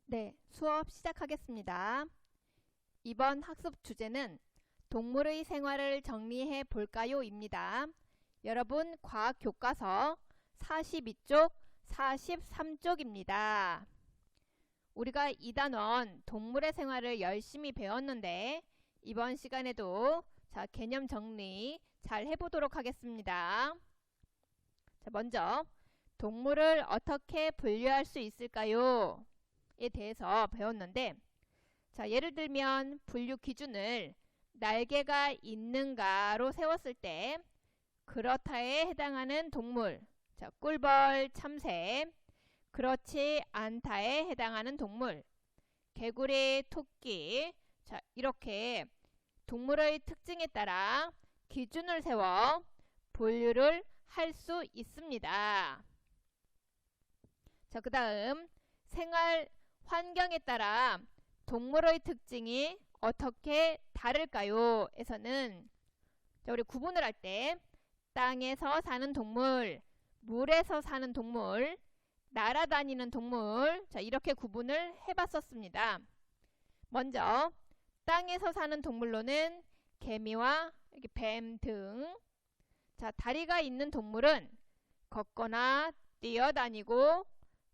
네, 수업 시작하겠습니다. 이번 학습 주제는 동물의 생활을 정리해 볼까요?입니다. 여러분 과학 교과서 42쪽, 43쪽입니다. 우리가 2단원 동물의 생활을 열심히 배웠는데 이번 시간에도 개념 정리 잘 해보도록 하겠습니다. 먼저 동물을 어떻게 분류할 수 있을까요? 에 대해서 배웠는데, 예를 들면 분류 기준을 날개가 있는가로 세웠을 때 그렇다에 해당하는 동물, 꿀벌, 참새, 그렇지 않다에 해당하는 동물, 개구리, 토끼, 이렇게 동물의 특징에 따라 기준을 세워 분류를 할 수 있습니다. 그 다음 생활 환경에 따라 동물의 특징이 어떻게 다를까요? 에서는 우리 구분을 할 때 땅에서 사는 동물, 물에서 사는 동물, 날아다니는 동물, 이렇게 구분을 해봤었습니다. 먼저 땅에서 사는 동물로는 개미와 뱀 등, 다리가 있는 동물은 걷거나 뛰어다니고,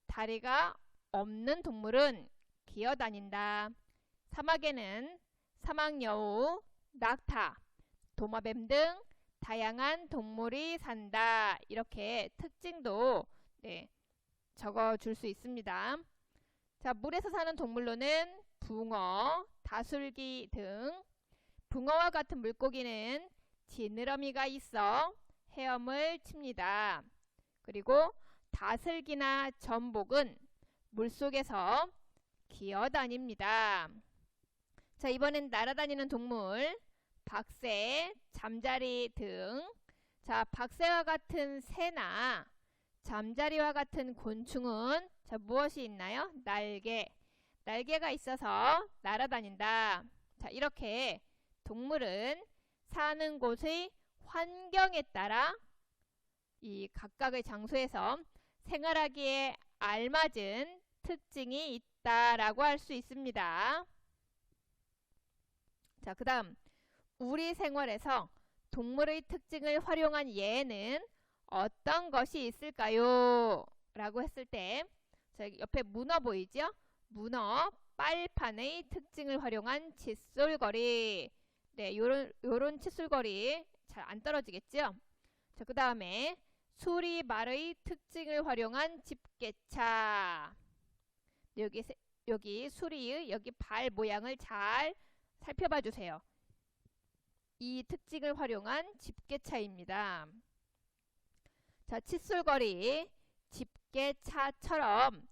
다리가 없는 동물은 기어다닌다. 사막에는 사막여우, 낙타, 도마뱀 등 다양한 동물이 산다. 이렇게 특징도 적어줄 수 있습니다. 물에서 사는 동물로는 붕어, 다슬기 등, 붕어와 같은 물고기는 지느러미가 있어 헤엄을 칩니다. 그리고 다슬기나 전복은 물속에서 기어다닙니다. 이번엔 날아다니는 동물, 박새, 잠자리 등. 박새와 같은 새나 잠자리와 같은 곤충은 무엇이 있나요? 날개가 있어서 날아다닌다. 이렇게 동물은 사는 곳의 환경에 따라 이 각각의 장소에서 생활하기에 알맞은 특징이 있다라고 할 수 있습니다. 그 다음 우리 생활에서 동물의 특징을 활용한 예는 어떤 것이 있을까요? 라고 했을 때 옆에 문어 보이죠? 문어, 빨판의 특징을 활용한 칫솔거리. 요런 칫솔거리 잘 안 떨어지겠죠? 그 다음에 수리말의 특징을 활용한 집게차. 여기 수리의 여기 발 모양을 잘 살펴봐 주세요. 이 특징을 활용한 집게차입니다. 칫솔거리, 집게차처럼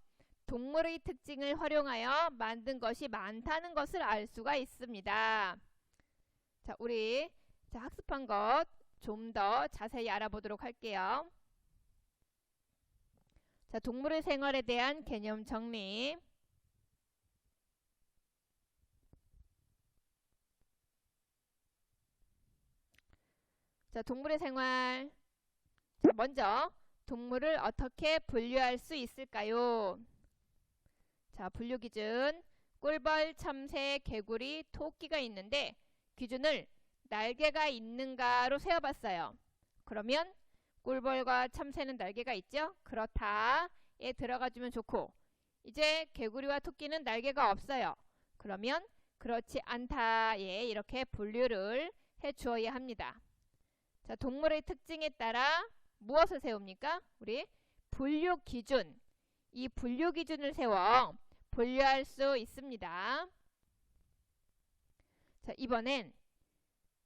동물의 특징을 활용하여 만든 것이 많다는 것을 알 수가 있습니다. 우리 학습한 것 좀 더 자세히 알아보도록 할게요. 동물의 생활에 대한 개념 정리. 동물의 생활. 먼저 동물을 어떻게 분류할 수 있을까요? 분류 기준 꿀벌, 참새, 개구리, 토끼가 있는데 기준을 날개가 있는가로 세워봤어요. 그러면 꿀벌과 참새는 날개가 있죠? 그렇다에 들어가주면 좋고, 이제 개구리와 토끼는 날개가 없어요. 그러면 그렇지 않다에 이렇게 분류를 해주어야 합니다. 동물의 특징에 따라 무엇을 세웁니까? 우리 분류 기준. 이 분류 기준을 세워 분류할 수 있습니다. 이번엔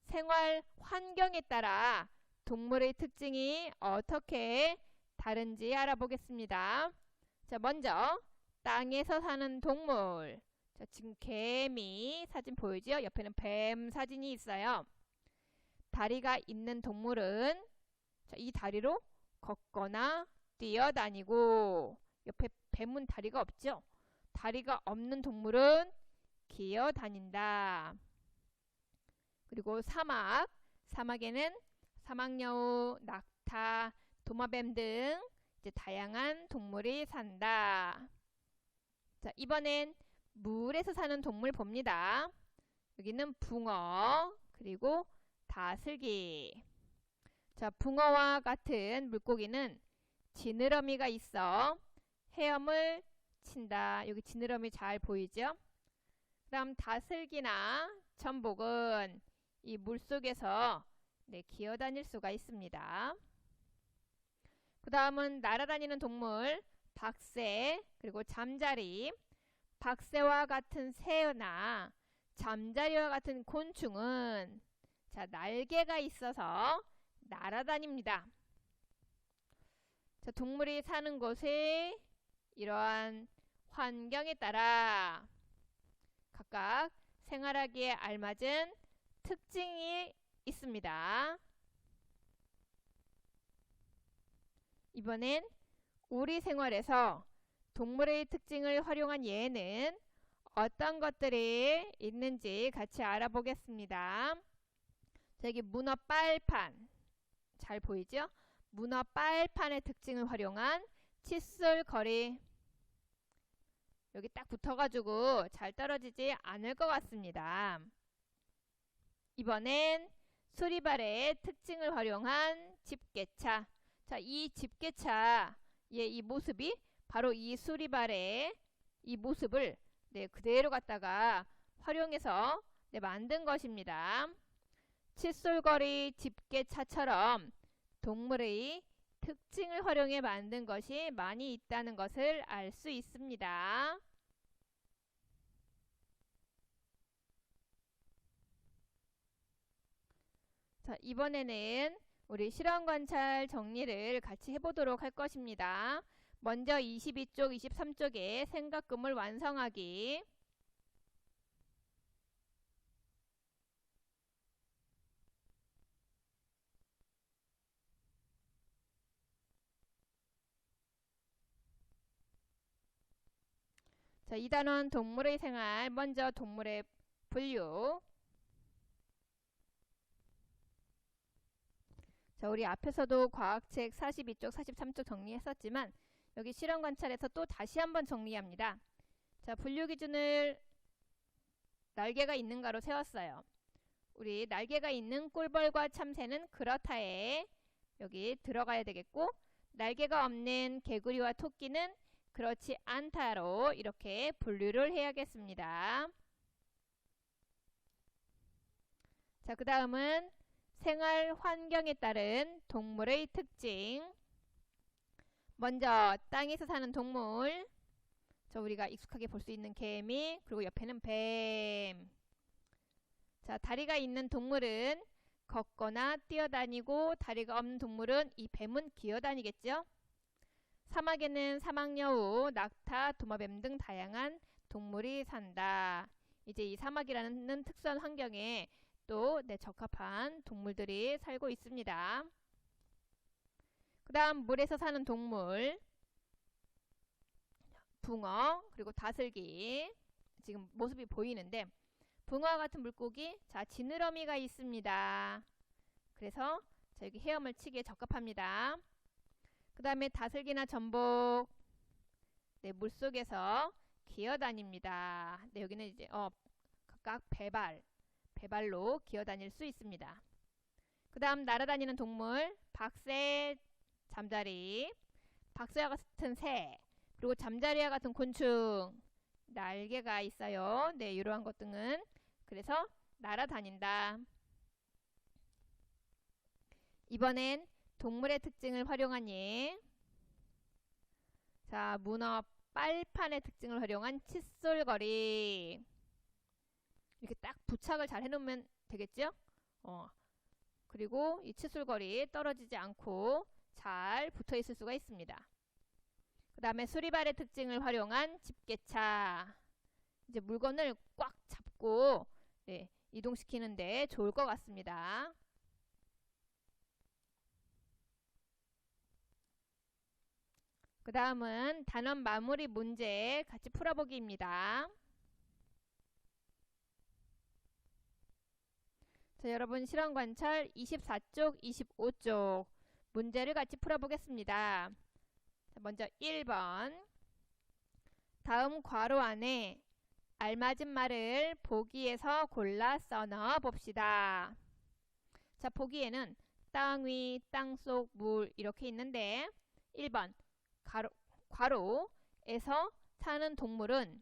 생활 환경에 따라 동물의 특징이 어떻게 다른지 알아보겠습니다. 먼저 땅에서 사는 동물. 지금 개미 사진 보이죠? 옆에는 뱀 사진이 있어요. 다리가 있는 동물은 이 다리로 걷거나 뛰어다니고, 옆에 뱀은 다리가 없죠? 다리가 없는 동물은 기어다닌다. 그리고 사막에는 사막여우, 낙타, 도마뱀 등 다양한 동물이 산다. 자, 이번엔 물에서 사는 동물 봅니다. 여기는 붕어, 그리고 다슬기. 자, 붕어와 같은 물고기는 지느러미가 있어 헤엄을 친다. 여기 지느러미 잘 보이죠? 그다음 다슬기나 전복은 이 물속에서 기어다닐 수가 있습니다. 그 다음은 날아다니는 동물 박새, 그리고 잠자리. 박새와 같은 새나 잠자리와 같은 곤충은 자, 날개가 있어서 날아다닙니다. 자, 동물이 사는 곳에 이러한 환경에 따라 각각 생활하기에 알맞은 특징이 있습니다. 이번엔 우리 생활에서 동물의 특징을 활용한 예는 어떤 것들이 있는지 같이 알아보겠습니다. 여기 문어 빨판 잘 보이죠? 문어 빨판의 특징을 활용한 칫솔거리. 여기 딱 붙어가지고 잘 떨어지지 않을 것 같습니다. 이번엔 수리발의 특징을 활용한 집게차. 자, 이 집게차의 이 모습이 바로 이 수리발의 이 모습을 그대로 갖다가 활용해서 만든 것입니다. 칫솔거리 집게차처럼 동물의 특징을 활용해 만든 것이 많이 있다는 것을 알 수 있습니다. 자, 이번에는 우리 실험 관찰 정리를 같이 해보도록 할 것입니다. 먼저 22쪽, 23쪽에 생각금을 완성하기. 자, 2단원 동물의 생활. 먼저 동물의 분류. 자, 우리 앞에서도 과학책 42쪽, 43쪽 정리했었지만 여기 실험 관찰에서 또 다시 한번 정리합니다. 자, 분류 기준을 날개가 있는가로 세웠어요. 우리 날개가 있는 꿀벌과 참새는 그렇다에 여기 들어가야 되겠고, 날개가 없는 개구리와 토끼는 그렇지 않다로 이렇게 분류를 해야겠습니다. 자, 그 다음은 생활 환경에 따른 동물의 특징. 먼저 땅에서 사는 동물. 저 우리가 익숙하게 볼 수 있는 개미, 그리고 옆에는 뱀. 자, 다리가 있는 동물은 걷거나 뛰어다니고, 다리가 없는 동물은 이 뱀은 기어다니겠죠. 사막에는 사막여우, 낙타, 도마뱀 등 다양한 동물이 산다. 이제 이 사막이라는 특수한 환경에 또 적합한 동물들이 살고 있습니다. 그 다음 물에서 사는 동물. 붕어, 그리고 다슬기. 지금 모습이 보이는데 붕어와 같은 물고기, 자, 지느러미가 있습니다. 그래서 자, 여기 헤엄을 치기에 적합합니다. 그 다음에 다슬기나 전복, 물속에서 기어다닙니다. 여기는 이제 각각 배발로 기어다닐 수 있습니다. 그 다음 날아다니는 동물, 박새, 잠자리, 박새와 같은 새, 그리고 잠자리와 같은 곤충, 날개가 있어요. 이러한 것 등은 그래서 날아다닌다. 이번엔 동물의 특징을 활용한 예. 자, 문어 빨판의 특징을 활용한 칫솔거리. 이렇게 딱 부착을 잘 해놓으면 되겠죠? 그리고 이 칫솔거리 떨어지지 않고 잘 붙어 있을 수가 있습니다. 그 다음에 수리발의 특징을 활용한 집게차. 이제 물건을 꽉 잡고 이동시키는데 좋을 것 같습니다. 그 다음은 단원 마무리 문제 같이 풀어보기입니다. 자, 여러분 실험 관찰 24쪽, 25쪽 문제를 같이 풀어보겠습니다. 자, 먼저 1번. 다음 괄호 안에 알맞은 말을 보기에서 골라 써넣어 봅시다. 자, 보기에는 땅 위, 땅속, 물 이렇게 있는데 1번 괄호에서 사는 동물은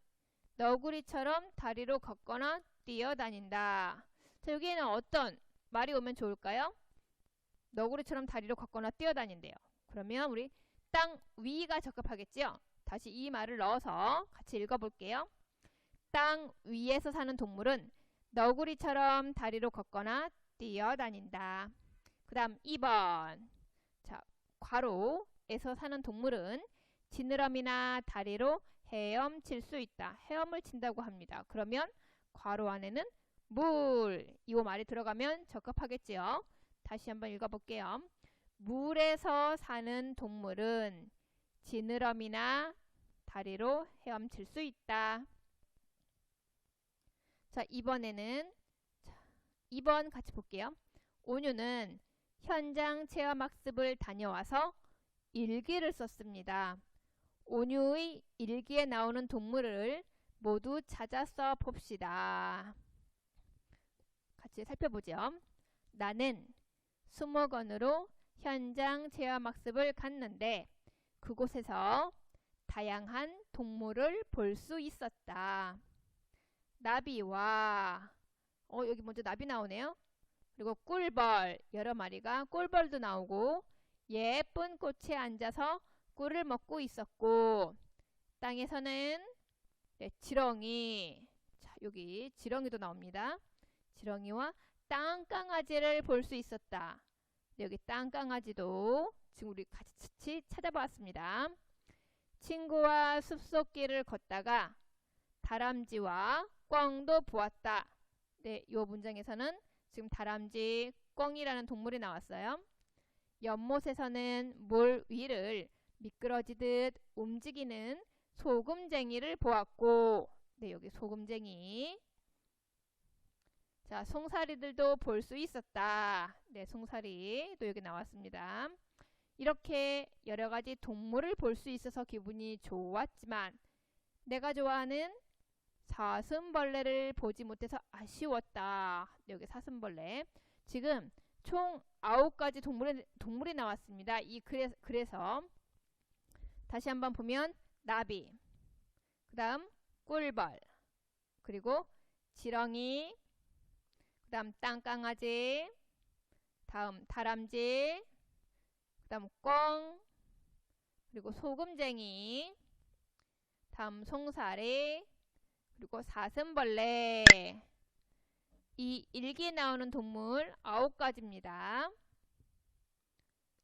너구리처럼 다리로 걷거나 뛰어다닌다. 자, 여기에는 어떤 말이 오면 좋을까요? 너구리처럼 다리로 걷거나 뛰어다닌대요. 그러면 우리 땅 위가 적합하겠죠? 다시 이 말을 넣어서 같이 읽어볼게요. 땅 위에서 사는 동물은 너구리처럼 다리로 걷거나 뛰어다닌다. 그 다음 2번. 자, 괄호에서 사는 동물은 지느러미나 다리로 헤엄칠 수 있다. 헤엄을 친다고 합니다. 그러면 괄호 안에는 물. 이 말이 들어가면 적합하겠지요. 다시 한번 읽어볼게요. 물에서 사는 동물은 지느러미나 다리로 헤엄칠 수 있다. 자, 이번에는 2번 같이 볼게요. 온유는 현장 체험학습을 다녀와서 일기를 썼습니다. 온유의 일기에 나오는 동물을 모두 찾아 써 봅시다. 같이 살펴보죠. 나는 수목원으로 현장 체험학습을 갔는데 그곳에서 다양한 동물을 볼 수 있었다. 나비와 여기 먼저 나비 나오네요. 그리고 꿀벌 여러 마리가 꿀벌도 나오고 예쁜 꽃에 앉아서 꿀을 먹고 있었고 땅에서는 지렁이 자, 여기 지렁이도 나옵니다. 지렁이와 땅강아지를 볼 수 있었다. 여기 땅강아지도 지금 우리 같이 찾아봤습니다. 친구와 숲속길을 걷다가 다람쥐와 꿩도 보았다. 네, 이 문장에서는 지금 다람쥐, 꿩이라는 동물이 나왔어요. 연못에서는 물 위를 미끄러지듯 움직이는 소금쟁이를 보았고, 네, 여기 소금쟁이. 자, 송사리들도 볼 수 있었다. 네, 송사리도 여기 나왔습니다. 이렇게 여러 가지 동물을 볼 수 있어서 기분이 좋았지만 내가 좋아하는 사슴벌레를 보지 못해서 아쉬웠다. 여기 사슴벌레. 지금 총 9가지 동물이 나왔습니다. 그래서 다시 한번 보면 나비, 그 다음 꿀벌, 그리고 지렁이, 그 다음 땅강아지, 다음 다람쥐, 그 다음 꿩, 그리고 소금쟁이, 다음 송사리, 그리고 사슴벌레. 이 일기에 나오는 동물 9가지입니다.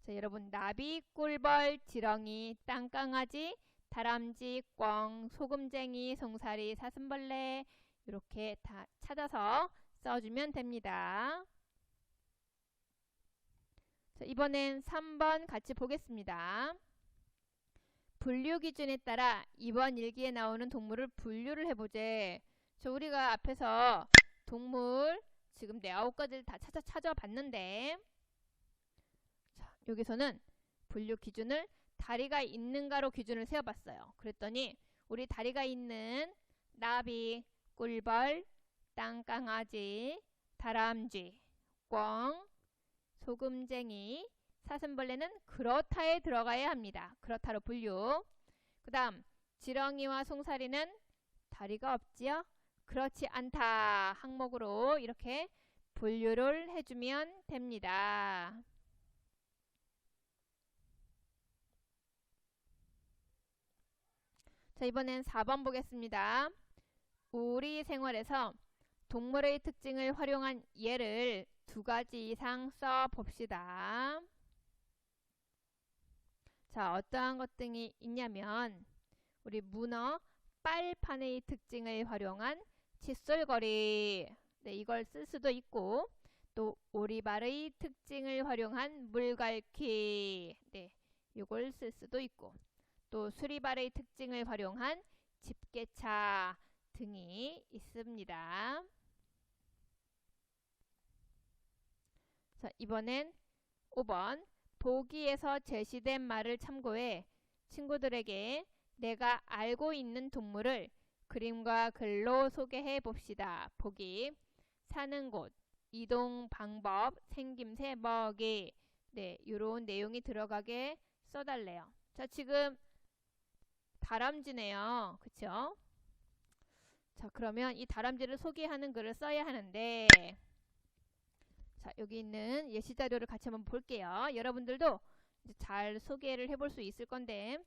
자, 여러분 나비, 꿀벌, 지렁이, 땅강아지, 다람쥐, 꿩, 소금쟁이, 송사리, 사슴벌레 이렇게 다 찾아서 써주면 됩니다. 자, 이번엔 3번 같이 보겠습니다. 분류 기준에 따라 이번 일기에 나오는 동물을 분류를 해보재. 우리가 앞에서 동물 지금 9가지를 다 찾아봤는데 자, 여기서는 분류 기준을 다리가 있는가로 기준을 세워봤어요. 그랬더니 우리 다리가 있는 나비, 꿀벌, 땅강아지, 다람쥐, 꿩, 소금쟁이, 사슴벌레는 그렇다에 들어가야 합니다. 그렇다로 분류. 그 다음 지렁이와 송사리는 다리가 없지요? 그렇지 않다 항목으로 이렇게 분류를 해주면 됩니다. 자, 이번엔 4번 보겠습니다. 우리 생활에서 동물의 특징을 활용한 예를 2가지 이상 써봅시다. 자, 어떠한 것 등이 있냐면 우리 문어 빨판의 특징을 활용한 칫솔거리, 네, 이걸 쓸 수도 있고 또 오리발의 특징을 활용한 물갈퀴, 네, 이걸 쓸 수도 있고 또 수리발의 특징을 활용한 집게차 등이 있습니다. 자, 이번엔 5번 보기에서 제시된 말을 참고해 친구들에게 내가 알고 있는 동물을 그림과 글로 소개해 봅시다. 보기, 사는 곳, 이동 방법, 생김새, 먹이. 네, 요런 내용이 들어가게 써달래요. 자, 지금 다람쥐네요. 그쵸? 자, 그러면 이 다람쥐를 소개하는 글을 써야 하는데, 자, 여기 있는 예시 자료를 같이 한번 볼게요. 여러분들도 이제 잘 소개를 해볼 수 있을 건데,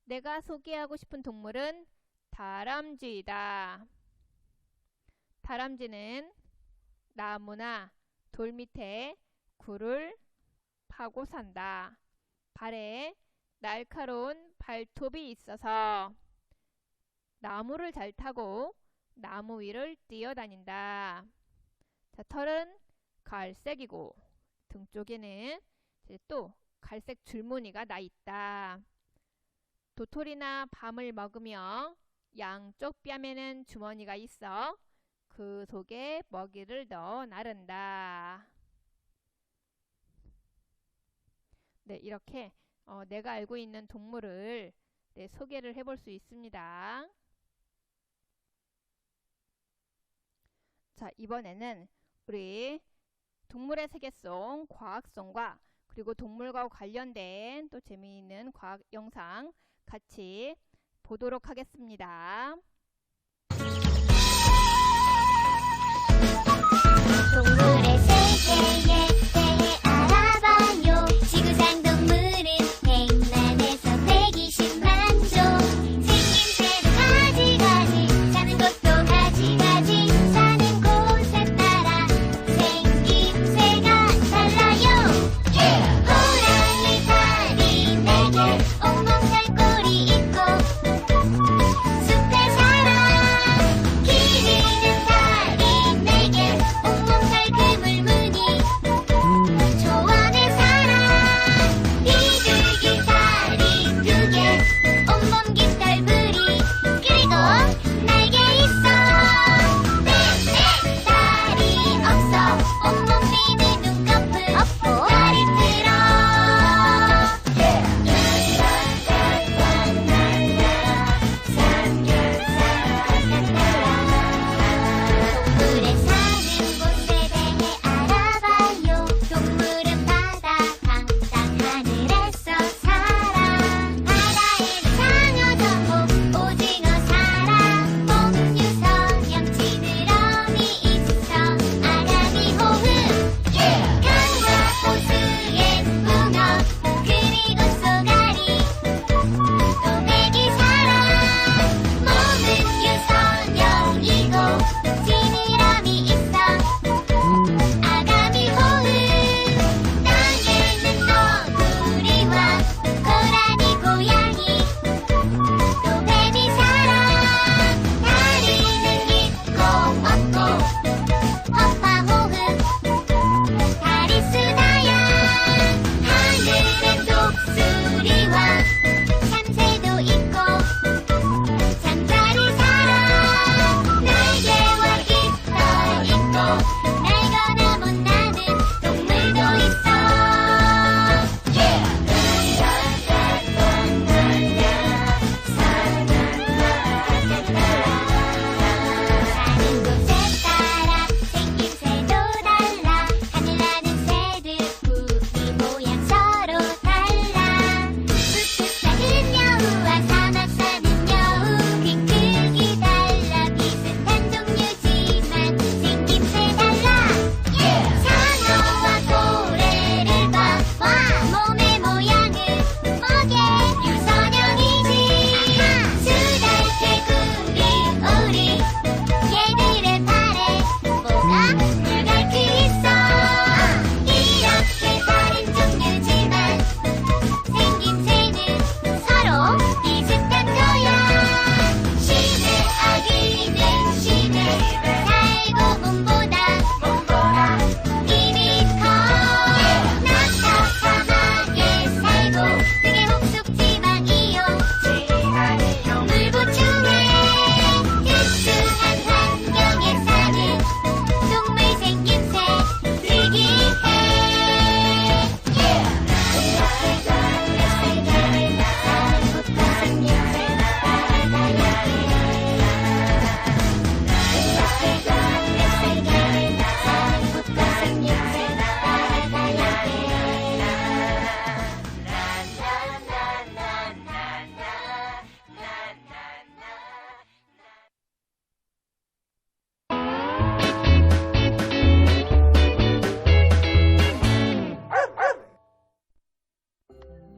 내가 소개하고 싶은 동물은 다람쥐이다. 다람쥐는 나무나 돌 밑에 굴을 파고 산다. 발에 날카로운 발톱이 있어서 나무를 잘 타고 나무 위를 뛰어다닌다. 자, 털은 갈색이고 등 쪽에는 이제 또 갈색 줄무늬가 나 있다. 도토리나 밤을 먹으며 양쪽 뺨에는 주머니가 있어 그 속에 먹이를 넣어 나른다. 네, 이렇게 내가 알고 있는 동물을 소개를 해볼 수 있습니다. 자, 이번에는 우리 동물의 세계송, 과학송과 그리고 동물과 관련된 또 재미있는 과학 영상 같이 보도록 하겠습니다. 동물의 세계에 대해 알아봐요. 지구상 동물은 100만에서 120만 종. 생김새도 가지가지, 사는 곳도 가지가지, 사는 곳에 따라 생김새가 달라요. 호랑이 다리 4개, 옹봉 살꼬리 있고 숲에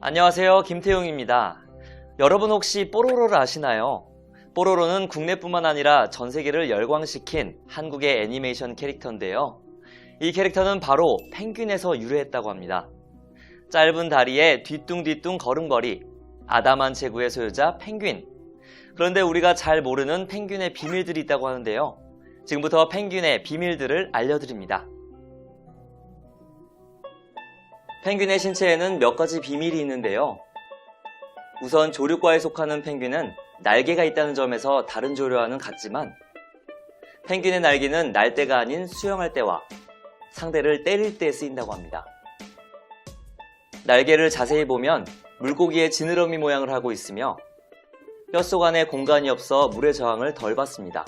안녕하세요. 김태용입니다. 여러분 혹시 뽀로로를 아시나요? 뽀로로는 국내뿐만 아니라 전 세계를 열광시킨 한국의 애니메이션 캐릭터인데요. 이 캐릭터는 바로 펭귄에서 유래했다고 합니다. 짧은 다리에 뒤뚱뒤뚱 걸음걸이, 아담한 체구의 소유자 펭귄. 그런데 우리가 잘 모르는 펭귄의 비밀들이 있다고 하는데요. 지금부터 펭귄의 비밀들을 알려드립니다. 펭귄의 신체에는 몇 가지 비밀이 있는데요. 우선 조류과에 속하는 펭귄은 날개가 있다는 점에서 다른 조류와는 같지만 펭귄의 날개는 날 때가 아닌 수영할 때와 상대를 때릴 때 쓰인다고 합니다. 날개를 자세히 보면 물고기의 지느러미 모양을 하고 있으며 뼛속 안에 공간이 없어 물의 저항을 덜 받습니다.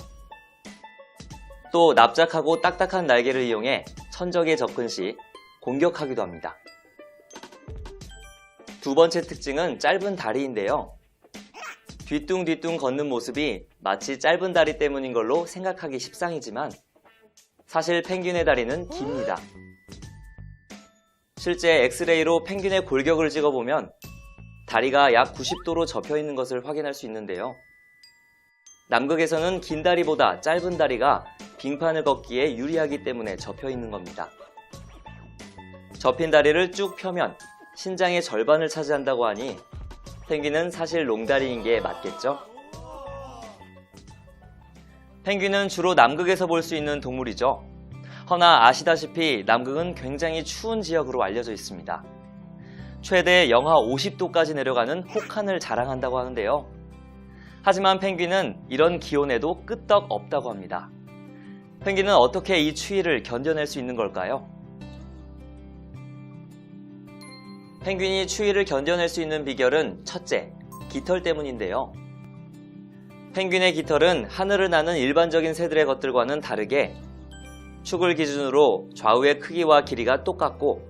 또 납작하고 딱딱한 날개를 이용해 천적에 접근 시 공격하기도 합니다. 두 번째 특징은 짧은 다리인데요. 뒤뚱뒤뚱 걷는 모습이 마치 짧은 다리 때문인 걸로 생각하기 십상이지만 사실 펭귄의 다리는 깁니다. 실제 엑스레이로 펭귄의 골격을 찍어보면 다리가 약 90도로 접혀 있는 것을 확인할 수 있는데요. 남극에서는 긴 다리보다 짧은 다리가 빙판을 걷기에 유리하기 때문에 접혀 있는 겁니다. 접힌 다리를 쭉 펴면 신장의 절반을 차지한다고 하니 펭귄은 사실 롱다리인 게 맞겠죠? 펭귄은 주로 남극에서 볼 수 있는 동물이죠. 허나 아시다시피 남극은 굉장히 추운 지역으로 알려져 있습니다. 최대 영하 50도까지 내려가는 혹한을 자랑한다고 하는데요. 하지만 펭귄은 이런 기온에도 끄떡 없다고 합니다. 펭귄은 어떻게 이 추위를 견뎌낼 수 있는 걸까요? 펭귄이 추위를 견뎌낼 수 있는 비결은 첫째, 깃털 때문인데요. 펭귄의 깃털은 하늘을 나는 일반적인 새들의 것들과는 다르게 축을 기준으로 좌우의 크기와 길이가 똑같고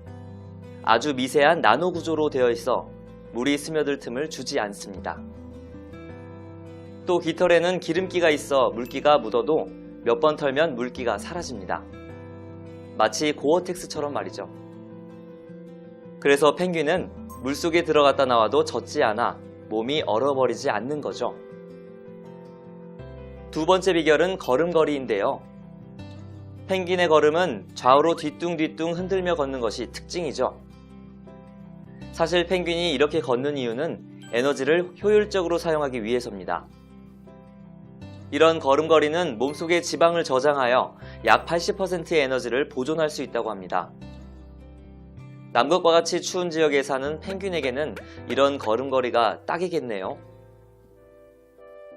아주 미세한 나노 구조로 되어 있어 물이 스며들 틈을 주지 않습니다. 또 깃털에는 기름기가 있어 물기가 묻어도 몇 번 털면 물기가 사라집니다. 마치 고어텍스처럼 말이죠. 그래서 펭귄은 물속에 들어갔다 나와도 젖지 않아 몸이 얼어버리지 않는 거죠. 두 번째 비결은 걸음걸이인데요. 펭귄의 걸음은 좌우로 뒤뚱뒤뚱 흔들며 걷는 것이 특징이죠. 사실 펭귄이 이렇게 걷는 이유는 에너지를 효율적으로 사용하기 위해서입니다. 이런 걸음걸이는 몸속의 지방을 저장하여 약 80%의 에너지를 보존할 수 있다고 합니다. 남극과 같이 추운 지역에 사는 펭귄에게는 이런 걸음걸이가 딱이겠네요.